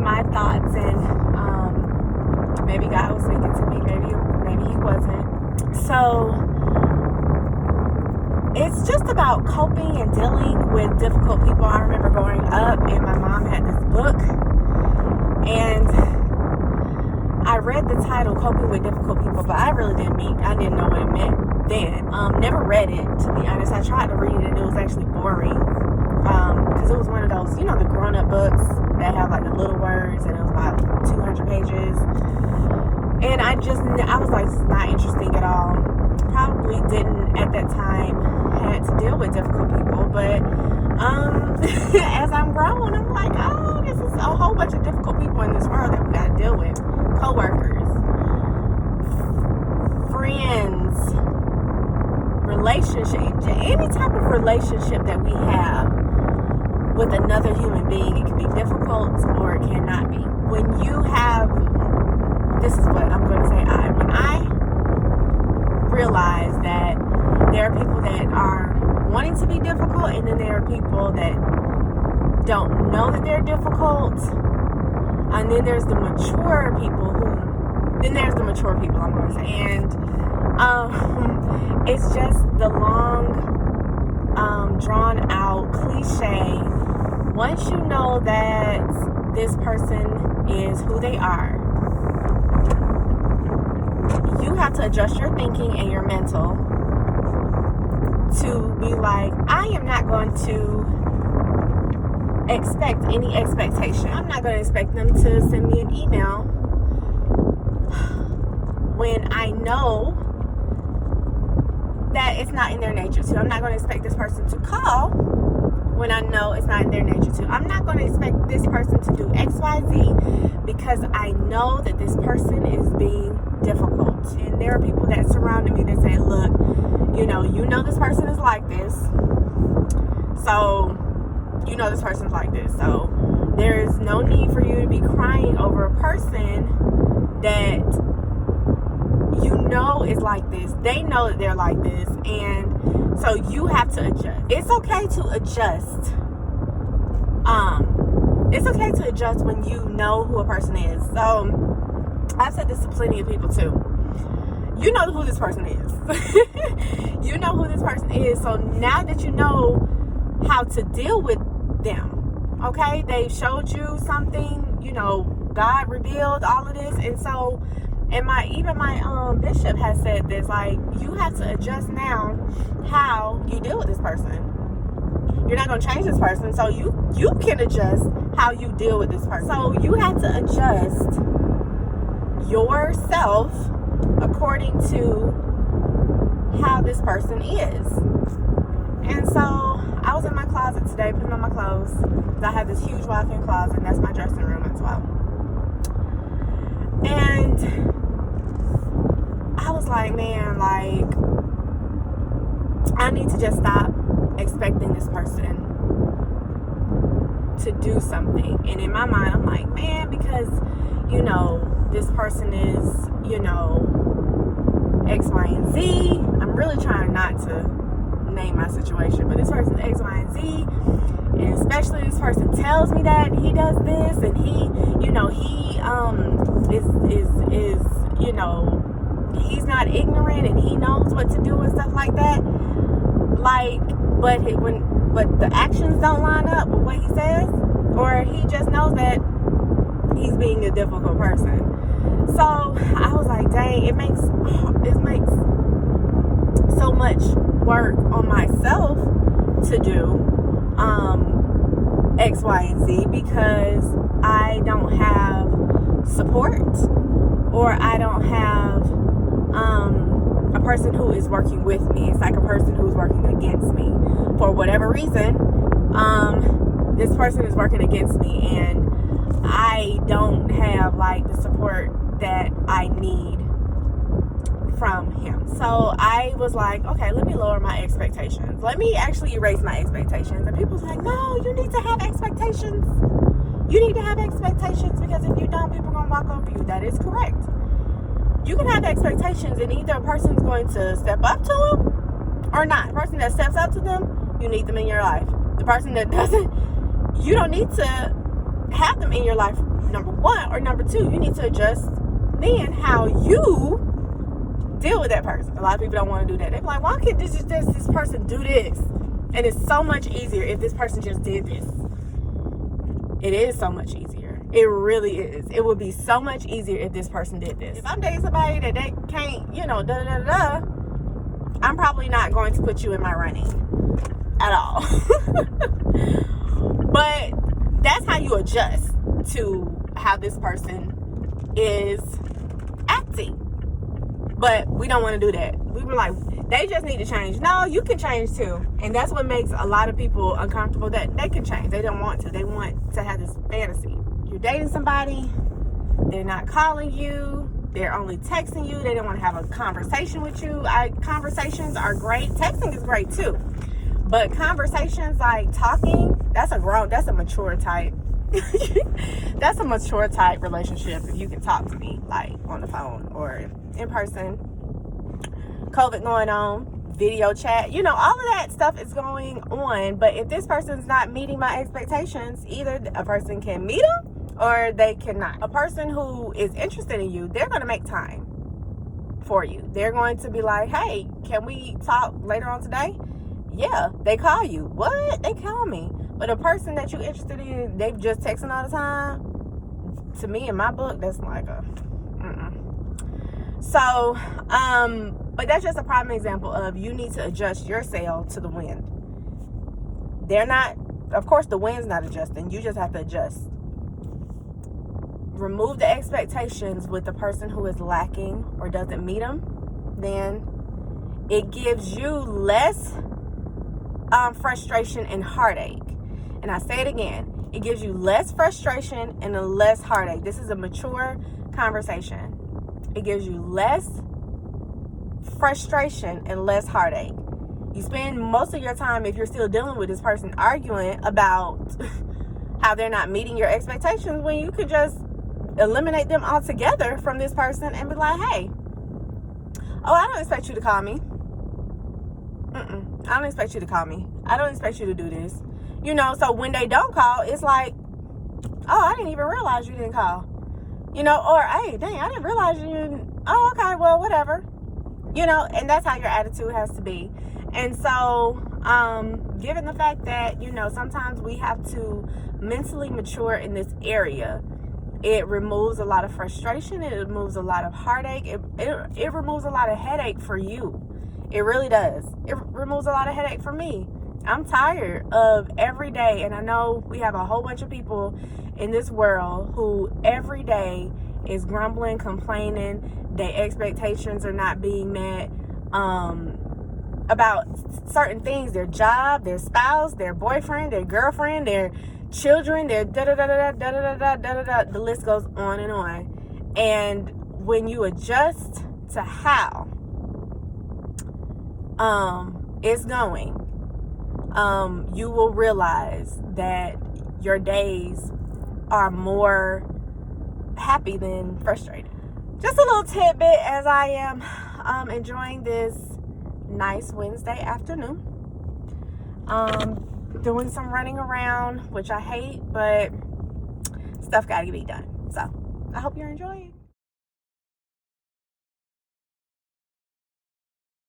my thoughts, and maybe God was speaking to me, maybe he wasn't. So it's just about coping and dealing with difficult people. I remember growing up, and my mom had this book, and I read the title, Coping with Difficult People, but I didn't know what it meant then. Never read it, to be honest. I tried to read it, and it was actually boring. Because it was one of those, the grown-up books that have like the little words, and it was about 200 pages. And I was like, this is not interesting at all. Probably didn't at that time had to deal with difficult people, but as I'm growing, I'm like, oh, this is a whole bunch of difficult people in this world that we got to deal with. Co-workers, friends, relationships, any type of relationship that we have with another human being, it can be difficult or it cannot be. When you have, this is what I'm going to say, when I realize that there are people that are wanting to be difficult, and then there are people that don't know that they're difficult, and then there's the mature people I'm going to say, and it's just the long, drawn out cliche. Once you know that this person is who they are, you have to adjust your thinking and your mental to be like, I am not going to expect any expectation. I'm not going to expect them to send me an email when I know that it's not in their nature to. I'm not going to expect this person to call when I know it's not in their nature to. I'm not going to expect this person to do X, Y, Z because I know that this person is being difficult. And there are people that surrounded me that say, look, you know this person is like this. So, this person's like this. So, there is no need for you to be crying over a person that is like this. They know that they're like this, and so you have to adjust. It's okay to adjust. It's okay to adjust when you know who a person is. So I've said this to plenty of people too. You know who this person is. You know who this person is. So now that you know how to deal with them, okay, they showed you something. God revealed all of this, and so. And my bishop has said this, like, you have to adjust now how you deal with this person. You're not going to change this person, so you can adjust how you deal with this person. So you have to adjust yourself according to how this person is. And so I was in my closet today putting on my clothes. I have this huge walk-in closet, and that's my dressing room as well. And I was like, man, I need to just stop expecting this person to do something. And in my mind, I'm like, man, because, this person is, X, Y, and Z. I'm really trying not to name my situation, but this person is X, Y, and Z. And especially this person tells me that he does this, and he he's not ignorant, and he knows what to do and stuff like that. But the actions don't line up with what he says, or he just knows that he's being a difficult person. So I was like, dang, it makes so much work on myself to do X, Y, and Z because I don't have support, or I don't have a person who is working with me. It's like a person who's working against me for whatever reason. This person is working against me, and I don't have the support that I need from him. So I was like, okay, let me lower my expectations. Let me actually erase my expectations. And people's like, no, you need to have expectations. You need to have expectations, because if you don't, people are going to walk over you. That is correct. You can have expectations, and either a person's going to step up to them or not. The person that steps up to them, you need them in your life. The person that doesn't, you don't need to have them in your life number one. Or number two, you need to adjust then how you deal with that person. A lot of people don't want to do that. They're like, why can't this person do this? And it's so much easier if this person just did this. It is so much easier. It really is. It would be so much easier if this person did this. If I'm dating somebody that they can't, I'm probably not going to put you in my running at all. But that's how you adjust to how this person is acting. But we don't want to do that. We were like, they just need to change. No, you can change too. And that's what makes a lot of people uncomfortable, that they can change. They don't want to. They want to have this fantasy. You're dating somebody, they're not calling you, they're only texting you, they don't want to have a conversation with you. Conversations are great. Texting is great too. But conversations like talking, that's a mature type. That's a mature type relationship if you can talk to me like on the phone or in person. COVID going on, video chat, all of that stuff is going on. But if this person's not meeting my expectations, either a person can meet them or they cannot. A person who is interested in you, they're going to make time for you. They're going to be like, hey, can we talk later on today? Yeah, they call you. What? They call me. But a person that you're interested in, they've just texting all the time. To me, in my book, that's like a So, but that's just a prime example of you need to adjust your sail to the wind. They're not, of course, the wind's not adjusting. You just have to adjust. Remove the expectations with the person who is lacking or doesn't meet them. Then it gives you less frustration and heartache. And I say it again, it gives you less frustration and less heartache. This is a mature conversation. It gives you less frustration and less heartache. You spend most of your time, if you're still dealing with this person, arguing about how they're not meeting your expectations, when you could just eliminate them altogether from this person and be like, hey, I don't expect you to call me. I don't expect you to call me. I don't expect you to do this. So when they don't call, it's like, I didn't even realize you didn't call. Or, hey, dang, I didn't realize you didn't. Oh, okay, well, whatever. And that's how your attitude has to be. And so, given the fact that, sometimes we have to mentally mature in this area, it removes a lot of frustration. It removes a lot of heartache. It removes a lot of headache for you. It really does. It removes a lot of headache for me. I'm tired of every day, and I know we have a whole bunch of people in this world who every day is grumbling, complaining, their expectations are not being met about certain things, their job, their spouse, their boyfriend, their girlfriend, their children, their da-da-da-da-da-da-da-da-da-da-da. The list goes on and on. And when you adjust to how it's going, you will realize that your days are more happy than frustrated. Just a little tidbit as I am enjoying this nice Wednesday afternoon. Doing some running around, which I hate, but stuff gotta be done. So I hope you're enjoying.